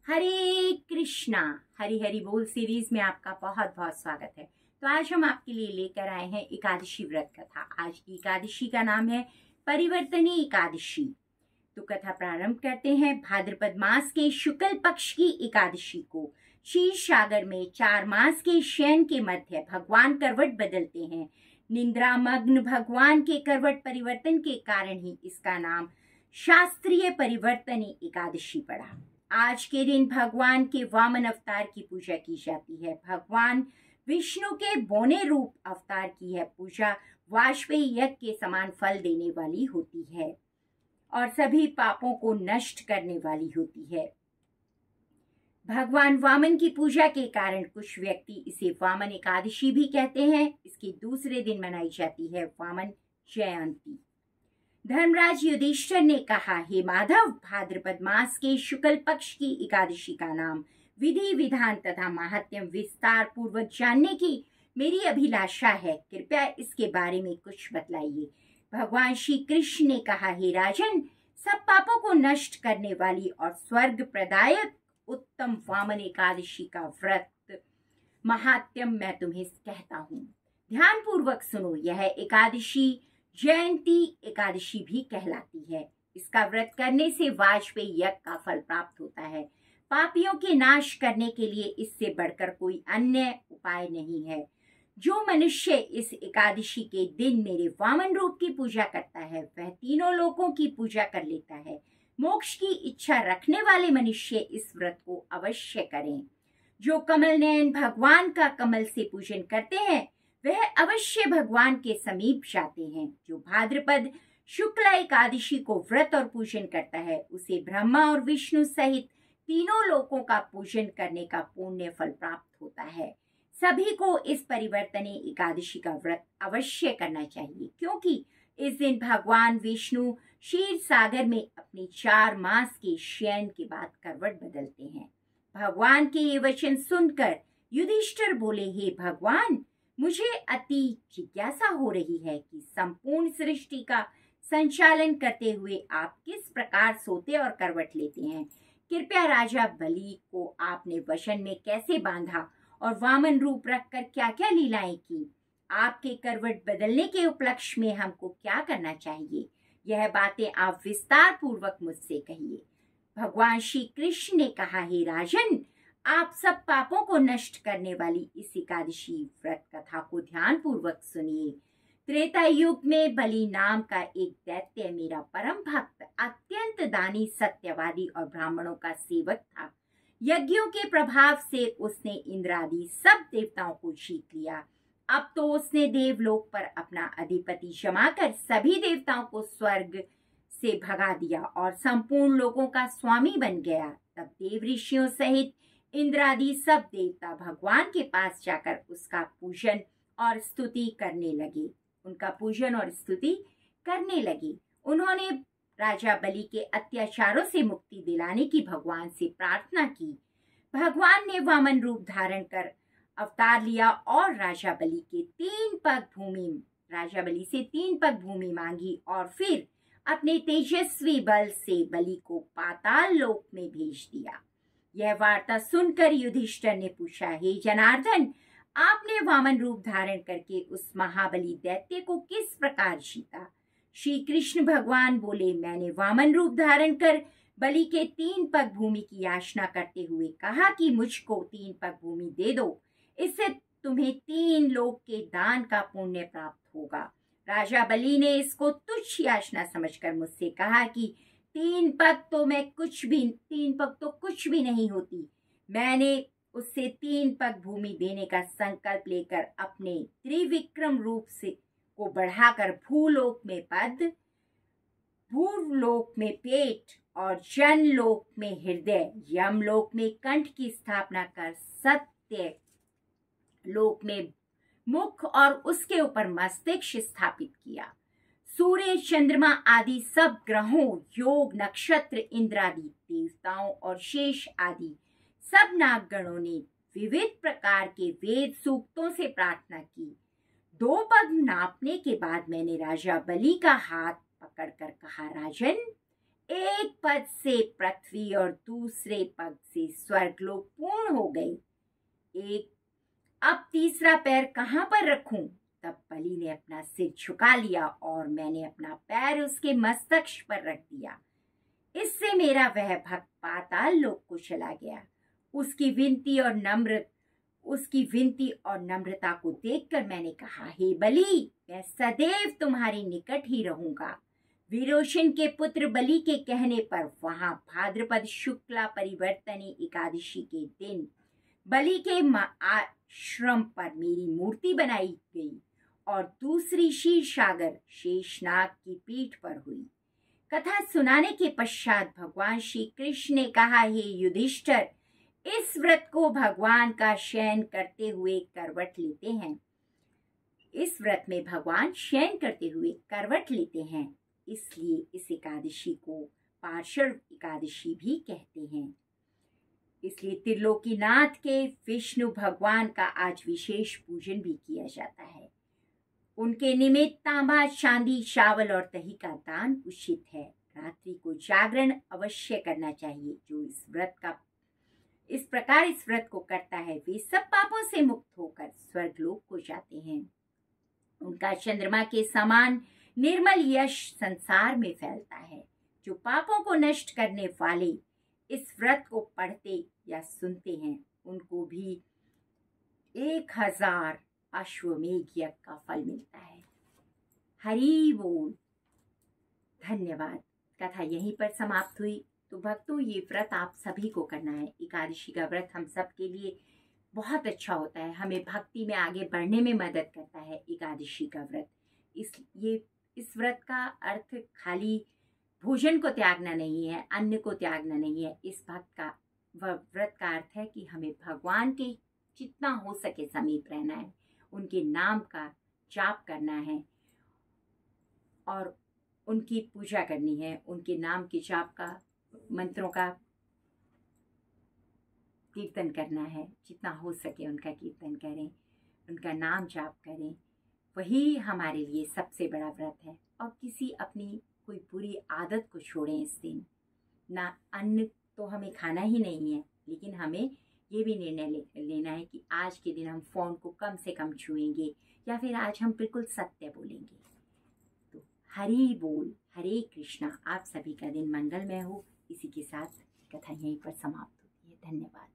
हरे कृष्णा। हरि हरि बोल सीरीज में आपका बहुत बहुत स्वागत है। तो आज हम आपके लिए लेकर आए हैं एकादशी व्रत कथा। आज की एकादशी का नाम है परिवर्तनी एकादशी। तो कथा प्रारंभ करते हैं। भाद्रपद मास के शुक्ल पक्ष की एकादशी को क्षीर सागर में 4 मास के शयन के मध्य भगवान करवट बदलते हैं। निद्रा मग्न भगवान के करवट परिवर्तन के कारण ही इसका नाम शास्त्रीय परिवर्तनी एकादशी पड़ा। आज के दिन भगवान के वामन अवतार की पूजा की जाती है। भगवान विष्णु के बौने रूप अवतार की है पूजा वाजपेयी यज्ञ के समान फल देने वाली होती है और सभी पापों को नष्ट करने वाली होती है। भगवान वामन की पूजा के कारण कुछ व्यक्ति इसे वामन एकादशी भी कहते हैं। इसके दूसरे दिन मनाई जाती है वामन जयंती। धर्मराज युधिष्ठिर ने कहा, हे माधव, भाद्रपद मास के शुक्ल पक्ष की एकादशी का नाम विधि विधान तथा महात्म्य विस्तार पूर्वक जानने की मेरी अभिलाषा है। कृपया इसके बारे में कुछ बतलाइए। भगवान श्री कृष्ण ने कहा, हे राजन, सब पापों को नष्ट करने वाली और स्वर्ग प्रदायक उत्तम वामन एकादशी का व्रत महात्म्य मैं तुम्हें कहता हूँ। ध्यान पूर्वक सुनो। यह एकादशी जयंती एकादशी भी कहलाती है। इसका व्रत करने से वाजपेयी यज्ञ का फल प्राप्त होता है। पापियों के नाश करने के लिए इससे बढ़कर कोई अन्य उपाय नहीं है। जो मनुष्य इस एकादशी के दिन मेरे वामन रूप की पूजा करता है वह तीनों लोकों की पूजा कर लेता है। मोक्ष की इच्छा रखने वाले मनुष्य इस व्रत को अवश्य करें। जो कमल नयन भगवान का कमल से पूजन करते हैं वह अवश्य भगवान के समीप जाते हैं। जो भाद्रपद शुक्ल एकादशी को व्रत और पूजन करता है उसे ब्रह्मा और विष्णु सहित तीनों लोकों का पूजन करने का पुण्य फल प्राप्त होता है। सभी को इस परिवर्तनी एकादशी का व्रत अवश्य करना चाहिए, क्योंकि इस दिन भगवान विष्णु क्षीर सागर में अपने 4 मास के शयन के बाद करवट बदलते हैं। भगवान के ये वचन सुनकर युधिष्ठिर बोले, हे भगवान, मुझे अति जिज्ञासा हो रही है कि संपूर्ण सृष्टि का संचालन करते हुए आप किस प्रकार सोते और करवट लेते हैं। कृपया राजा बलि को आपने वचन में कैसे बांधा और वामन रूप रखकर क्या क्या लीलाएं की। आपके करवट बदलने के उपलक्ष्य में हमको क्या करना चाहिए, यह बातें आप विस्तार पूर्वक मुझसे कहिए। भगवान श्री कृष्ण ने कहा, हे राजन, आप सब पापों को नष्ट करने वाली इस एकादशी व्रत कथा को ध्यान पूर्वक सुनिए। त्रेता युग में बलि नाम का एक दैत्य मेरा परम भक्त, अत्यंत दानी, सत्यवादी और ब्राह्मणों का सेवक था। यज्ञों के प्रभाव से उसने इंद्र आदि सब देवताओं को जीत लिया। अब तो उसने देवलोक पर अपना अधिपति जमाकर सभी देवताओं को स्वर्ग से भगा दिया और संपूर्ण लोगों का स्वामी बन गया। तब देव ऋषियों सहित इंद्र आदि सब देवता भगवान के पास जाकर उसका पूजन और स्तुति करने लगे। उन्होंने राजा बलि के अत्याचारों से मुक्ति दिलाने की भगवान से प्रार्थना की। भगवान ने वामन रूप धारण कर अवतार लिया और राजा बलि से 3 पग भूमि मांगी और फिर अपने तेजस्वी बल से बलि को पाताल लोक में भेज दिया। यह वार्ता सुनकर युधिष्ठिर ने पूछा, हे जनार्दन, आपने वामन रूप धारण करके उस महाबली दैत्य को किस प्रकार जीता। श्री कृष्ण भगवान बोले, मैंने वामन रूप धारण कर बलि के 3 पग भूमि की याचना करते हुए कहा कि मुझको 3 पग भूमि दे दो, इससे तुम्हें 3 लोक के दान का पुण्य प्राप्त होगा। राजा बलि ने इसको तुच्छ याचना समझकर मुझसे कहा कि 3 पग तो कुछ भी नहीं होती। मैंने उससे 3 पग भूमि देने का संकल्प लेकर अपने त्रिविक्रम रूप से को बढ़ाकर भूलोक में पद, भूलोक में पेट और जनलोक में हृदय, यमलोक में कंठ की स्थापना कर सत्य लोक में मुख और उसके ऊपर मस्तिष्क स्थापित किया। सूर्य, चंद्रमा आदि सब ग्रहों, योग, नक्षत्र, इंद्र आदि देवताओं और शेष आदि सब नागगणों ने विविध प्रकार के वेद सूक्तों से प्रार्थना की। 2 पग नापने के बाद मैंने राजा बलि का हाथ पकड़कर कहा, राजन, एक पद से पृथ्वी और दूसरे पद से स्वर्गलोक पूर्ण हो गए। एक अब तीसरा पैर कहाँ पर रखूं? तब बलि ने अपना सिर झुका लिया और मैंने अपना पैर उसके मस्तक पर रख दिया। इससे मेरा वह भक्त पाताल लोक को चला गया। उसकी विनती और नम्रता को देखकर मैंने कहा, हे बलि, मैं सदैव तुम्हारे निकट ही रहूंगा। विरोचन के पुत्र बलि के कहने पर वहां भाद्रपद शुक्ला परिवर्तनी एकादशी के दिन बलि के आश्रम पर मेरी मूर्ति बनाई गई और दूसरी क्षीरसागर शेषनाग की पीठ पर हुई। कथा सुनाने के पश्चात भगवान श्री कृष्ण ने कहा, हे युधिष्ठिर, इस व्रत को भगवान का शयन करते हुए करवट लेते हैं। इस व्रत में भगवान शयन करते हुए करवट लेते हैं, इसलिए इस एकादशी को पार्श्व एकादशी भी कहते हैं। इसलिए त्रिलोकीनाथ के विष्णु भगवान का आज विशेष पूजन भी किया जाता है। उनके निमित्त तांबा, चांदी, चावल और दही का दान उचित है। रात्रि को जागरण अवश्य करना चाहिए। जो इस व्रत को करता है वे सब पापों से मुक्त होकर स्वर्गलोक को जाते हैं। उनका चंद्रमा के समान निर्मल यश संसार में फैलता है। जो पापों को नष्ट करने वाले इस व्रत को पढ़ते या सुनते हैं उनको भी 1000 अश्वमेध यज्ञ का फल मिलता है। हरि बोल। धन्यवाद। कथा यहीं पर समाप्त हुई। तो भक्तों, ये व्रत आप सभी को करना है। एकादशी का व्रत हम सब के लिए बहुत अच्छा होता है, हमें भक्ति में आगे बढ़ने में मदद करता है एकादशी का व्रत। इस व्रत का अर्थ खाली भोजन को त्यागना नहीं है, अन्न को त्यागना नहीं है। इस व्रत का अर्थ है कि हमें भगवान के जितना हो सके समीप रहना है, उनके नाम का जाप करना है और उनकी पूजा करनी है। उनके नाम के जाप का, मंत्रों का कीर्तन करना है। जितना हो सके उनका कीर्तन करें, उनका नाम जाप करें। वही हमारे लिए सबसे बड़ा व्रत है। और किसी अपनी कोई बुरी आदत को छोड़ें इस दिन। ना अन्न तो हमें खाना ही नहीं है, लेकिन हमें ये भी निर्णय लेना है कि आज के दिन हम फ़ोन को कम से कम छुएंगे या फिर आज हम बिल्कुल सत्य बोलेंगे। तो हरि बोल, हरे कृष्णा। आप सभी का दिन मंगलमय हो। इसी के साथ कथा यहीं पर समाप्त होती है। धन्यवाद।